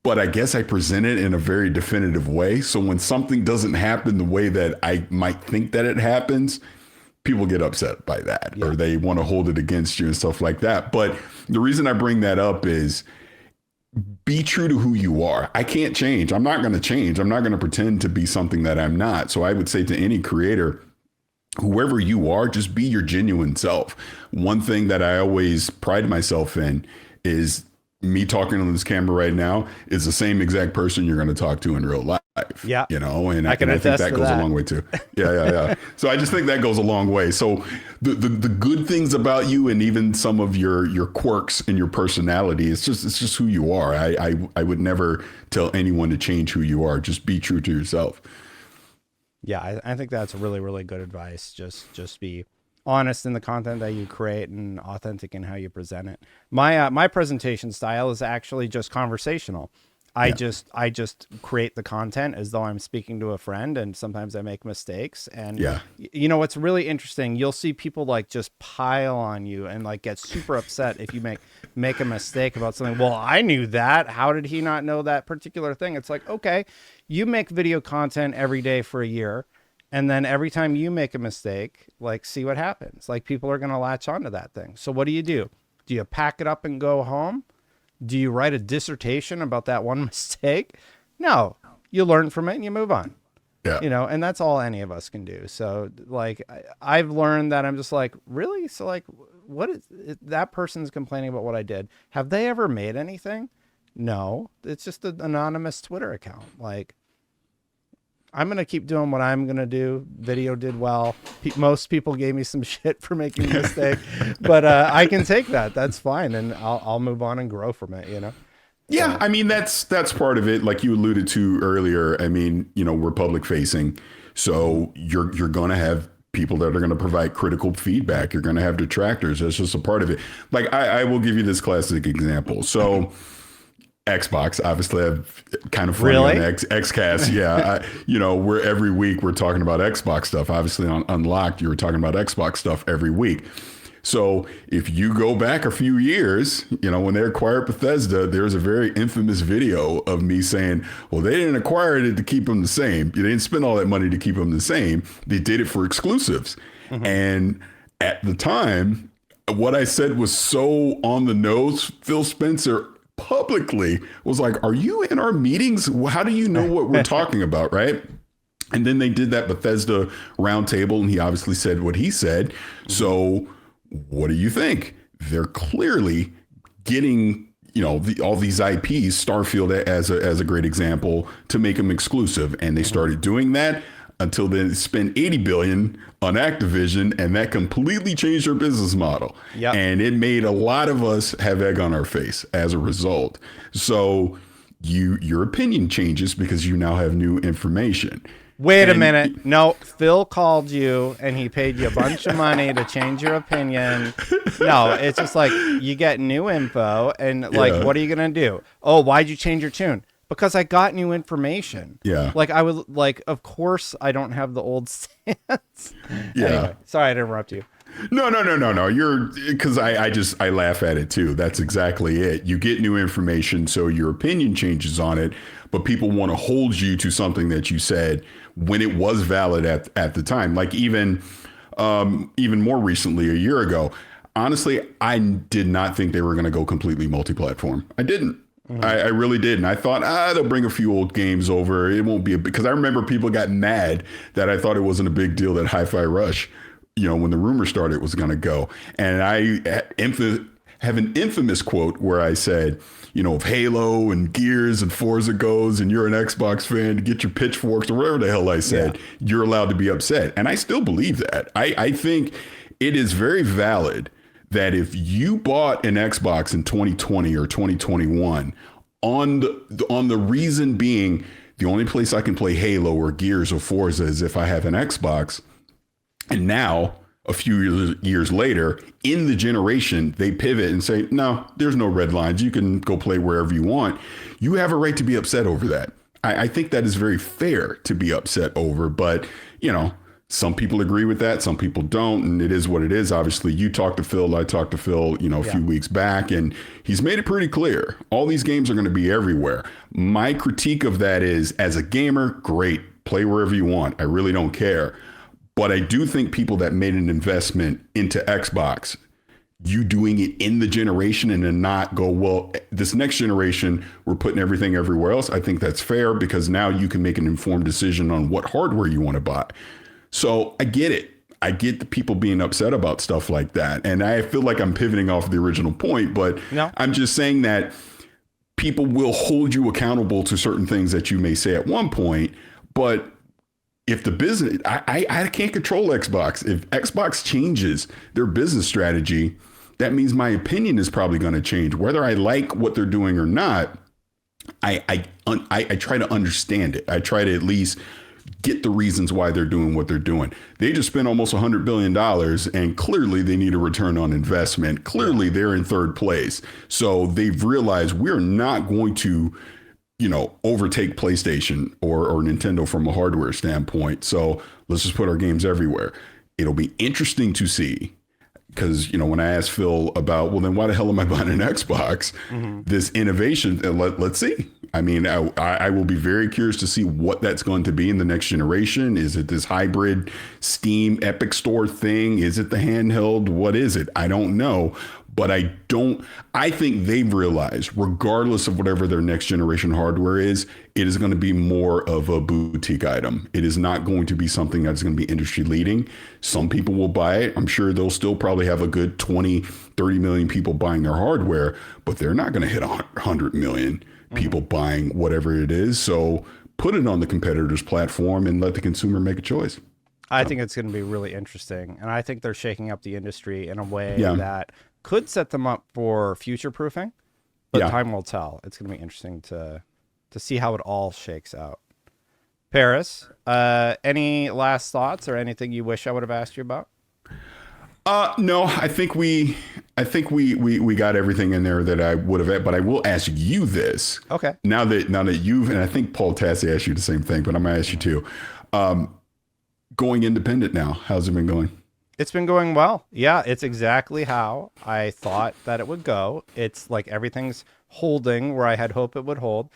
but I guess I present it in a very definitive way. So when something doesn't happen the way that I might think that it happens, people get upset by that or they want to hold it against you and stuff like that. But the reason I bring that up is be true to who you are. I can't change. I'm not going to change. I'm not going to pretend to be something that I'm not. So I would say to any creator, whoever you are, just be your genuine self. One thing that I always pride myself in is me talking on this camera right now is the same exact person you're going to talk to in real life. Yeah. And I think that goes a long way too. Yeah. So I just think that goes a long way. So the good things about you and even some of your quirks and your personality, it's just who you are. I would never tell anyone to change who you are. Just be true to yourself. Yeah, I think that's really, really good advice. Just be honest in the content that you create and authentic in how you present it. My presentation style is actually just conversational. I just create the content as though I'm speaking to a friend, and sometimes I make mistakes. And what's really interesting, you'll see people like just pile on you and like get super upset if you make a mistake about something. Well, I knew that. How did he not know that particular thing? It's like, okay, you make video content every day for a year, and then every time you make a mistake, like, see what happens. Like, people are going to latch onto that thing. So what do? Do you pack it up and go home? Do you write a dissertation about that one mistake? No, you learn from it and you move on. Yeah. And that's all any of us can do. So like, I've learned that I'm just like, really? So like, what is that person's complaining about what I did? Have they ever made anything? No, it's just an anonymous Twitter account. Like, I'm going to keep doing what I'm going to do. Video did well. Most people gave me some shit for making a mistake, but I can take that. That's fine. And I'll move on and grow from it, Yeah. I mean, that's part of it. Like you alluded to earlier. I mean, we're public facing. So you're going to have people that are going to provide critical feedback. You're going to have detractors. That's just a part of it. Like I will give you this classic example. So Xbox, obviously, I've kind of funny on Xcast. Yeah. We're every week we're talking about Xbox stuff. Obviously on Unlocked, you were talking about Xbox stuff every week. So if you go back a few years, when they acquired Bethesda, there's a very infamous video of me saying, well, they didn't acquire it to keep them the same. They didn't spend all that money to keep them the same. They did it for exclusives. Mm-hmm. And at the time, what I said was so on the nose. Phil Spencer publicly was like, are you in our meetings? How do you know what we're talking about? Right. And then they did that Bethesda roundtable, and he obviously said what he said. Mm-hmm. So what do you think? They're clearly getting, all these IPs, Starfield as a great example, to make them exclusive. And they started doing that until they spent $80 billion on Activision, and that completely changed their business model. Yep. And it made a lot of us have egg on our face as a result. So your opinion changes because you now have new information. Wait a minute. No, Phil called you and he paid you a bunch of money to change your opinion. No, it's just like you get new info and like, what are you going to do? Oh, why'd you change your tune? Because I got new information. Yeah. Like I would like, of course I don't have the old stance. Yeah. Anyway, sorry to interrupt you. No. Because I laugh at it too. That's exactly it. You get new information, so your opinion changes on it, but people want to hold you to something that you said when it was valid at the time. Like even more recently, a year ago, honestly, I did not think they were going to go completely multi-platform. I didn't. Mm-hmm. I really did. And I thought, they'll bring a few old games over. It won't be because I remember people got mad that I thought it wasn't a big deal that Hi-Fi Rush, when the rumor started, was going to go. And I have an infamous quote where I said, if Halo and Gears and Forza goes and you're an Xbox fan, to get your pitchforks or whatever the hell I said, you're allowed to be upset. And I still believe that. I think it is very valid that if you bought an Xbox in 2020 or 2021 on the reason being the only place I can play Halo or Gears or Forza is if I have an Xbox, and now a few years later in the generation, they pivot and say, no, there's no red lines. You can go play wherever you want. You have a right to be upset over that. I think that is very fair to be upset over, but some people agree with that. Some people don't. And it is what it is. Obviously, you talked to Phil. I talked to Phil, a few weeks back, and he's made it pretty clear. All these games are going to be everywhere. My critique of that is, as a gamer, great. Play wherever you want. I really don't care. But I do think people that made an investment into Xbox, you doing it in the generation and then not go, well, this next generation, we're putting everything everywhere else. I think that's fair because now you can make an informed decision on what hardware you want to buy. So I get it. I get the people being upset about stuff like that. And I feel like I'm pivoting off the original point, but no. I'm just saying that people will hold you accountable to certain things that you may say at one point. But if the business, I can't control Xbox. If Xbox changes their business strategy, that means my opinion is probably going to change. Whether I like what they're doing or not, I try to understand it. I try to at least get the reasons why they're doing what they're doing. They just spent almost $100 billion and clearly they need a return on investment. Clearly they're in third place. So they've realized we're not going to, overtake PlayStation or Nintendo from a hardware standpoint. So let's just put our games everywhere. It'll be interesting to see because, when I asked Phil about, well, then why the hell am I buying an Xbox? Mm-hmm. This innovation, let's see. I mean, I will be very curious to see what that's going to be in the next generation. Is it this hybrid Steam Epic Store thing? Is it the handheld? What is it? I don't know. But I think they've realized, regardless of whatever their next generation hardware is, it is going to be more of a boutique item. It is not going to be something that's going to be industry leading. Some people will buy it. I'm sure they'll still probably have a good 20, 30 million people buying their hardware, but they're not going to hit 100 million people buying whatever it is. So put it on the competitor's platform and let the consumer make a choice. I think it's going to be really interesting. And I think they're shaking up the industry in a way that could set them up for future proofing, but time will tell. It's going to be interesting to see how it all shakes out. Parris, any last thoughts or anything you wish I would have asked you about? No, I think we got everything in there that I would have, but I will ask you this. Okay. Now that you've, and I think Paul Tassi asked you the same thing, but I'm going to ask you too. Going independent now, how's it been going? It's been going well. Yeah, it's exactly how I thought that it would go. It's like everything's holding where I had hoped it would hold.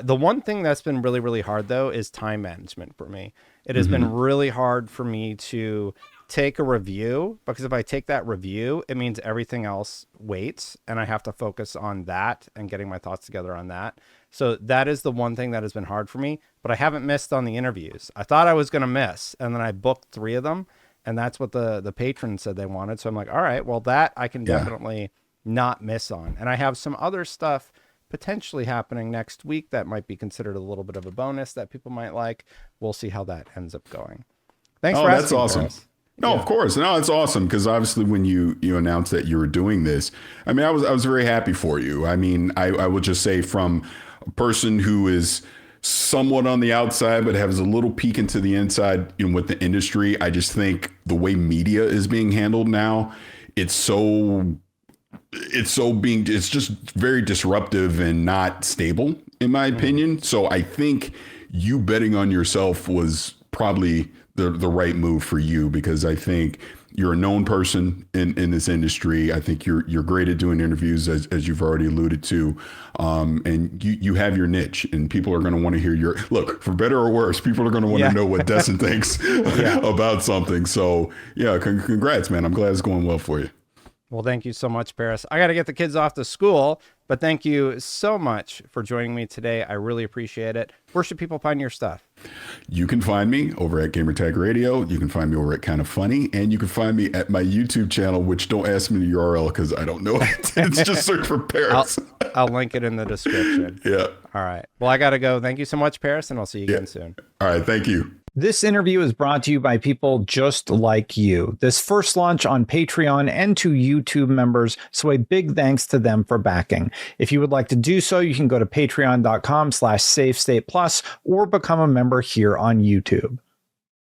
The one thing that's been really, really hard, though, is time management for me. It has been really hard for me to take a review, because if I take that review, it means everything else waits, and I have to focus on that and getting my thoughts together on that. So that is the one thing that has been hard for me, but I haven't missed on the interviews. I thought I was going to miss, and then I booked 3 of them, and that's what the patrons said they wanted. So I'm like, all right, well, that I can definitely not miss on. And I have some other stuff potentially happening next week that might be considered a little bit of a bonus that people might like. We'll see how that ends up going. Thanks for asking. That's awesome. No, of course. No, it's awesome because obviously when you announced that you were doing this, I mean, I was very happy for you. I mean, I would just say from a person who is somewhat on the outside but has a little peek into the inside, with the industry, I just think the way media is being handled now, it's just very disruptive and not stable, in my opinion. So I think you betting on yourself was probably the right move for you, because I think you're a known person in this industry. I think you're great at doing interviews, as you've already alluded to. And you have your niche, and people are going to want to hear look, for better or worse, people are going to want to know what Destin thinks about something. So congrats, man. I'm glad it's going well for you. Well, thank you so much, Parris. I got to get the kids off to school, but thank you so much for joining me today. I really appreciate it. Where should people find your stuff? You can find me over at Gamertag Radio. You can find me over at Kind of Funny, and you can find me at my YouTube channel, which don't ask me the URL because I don't know it. It's just search for Parris. I'll link it in the description. Yeah. All right. Well, I got to go. Thank you so much, Parris, and I'll see you again soon. All right. Thank you. This interview is brought to you by people just like you. This first launch on Patreon and to YouTube members, so a big thanks to them for backing. If you would like to do so, you can go to patreon.com/SafeStatePlus or become a member here on YouTube.